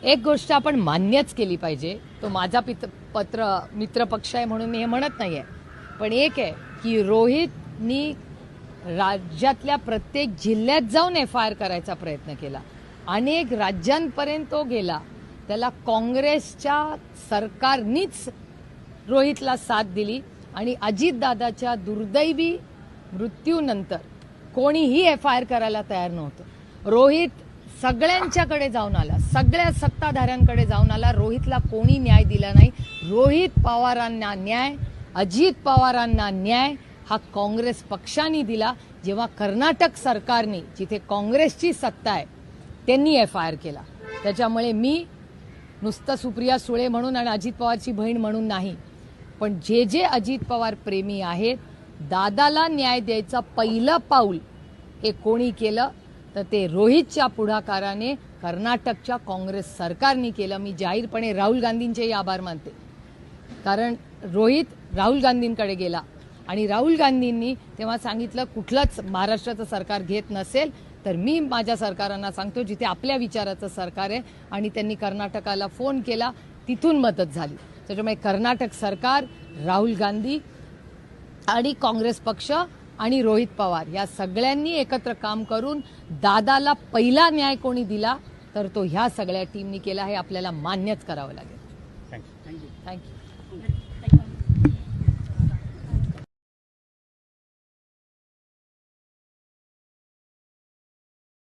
एक गोष्ट आपण मान्यच केली पाहिजे, तो माझा मित्र पक्ष आहे म्हणून मी हे म्हणत नाहीये, पण एक आहे की रोहितनी राज्यातल्या प्रत्येक जिल्ह्यात जाऊन FIR करायचा प्रयत्न केला. अनेक राज्यांपर्यंत तो गेला. त्याला काँग्रेसच्या सरकारनीच रोहितला साथ दिली आणि अजितदादाच्या दुर्दैवी मृत्यूनंतर कोणीही FIR करायला तयार नव्हतं. रोहित सगळ्यांच्याकडे जाऊन आला, सगळ्या सत्ताधाऱ्यांकडे जाऊन आला. रोहितला कोणी न्याय दिला नाही. रोहित पवारांना न्याय, अजित पवारांना न्याय हा काँग्रेस पक्षाने दिला. जेव्हा कर्नाटक सरकारने, जिथे काँग्रेसची सत्ता आहे, त्यांनी FIR केला. त्याच्यामुळे मी नुसतं सुप्रिया सुळे म्हणून आणि अजित पवारची बहीण म्हणून नाही, पण जे अजित पवार प्रेमी आहेत, दादाला न्याय द्यायचं पहिलं पाऊल हे कोणी केलं तर ते रोहितच्या पुढाकाराने कर्नाटकच्या काँग्रेस सरकारने केलं. मी जाहीरपणे राहुल गांधींचेही आभार मानते, कारण रोहित राहुल गांधींकडे गेला आणि राहुल गांधींनी तेव्हा सांगितलं कुठलंच महाराष्ट्राचं सरकार घेत नसेल तर मी माझ्या सरकारांना सांगतो जिथे आपल्या विचाराचं सरकार आहे, आणि त्यांनी कर्नाटकाला फोन केला, तिथून मदत झाली. त्याच्यामुळे कर्नाटक सरकार, राहुल गांधी आणि काँग्रेस पक्ष आणि रोहित पवार या सगळ्यांनी एकत्र काम करून दादाला पहिला न्याय कोणी दिला तर तो ह्या सगळ्या टीमनी केला. हे आपल्याला मान्यच करावं लागेल. थँक्यू. थँक्यू.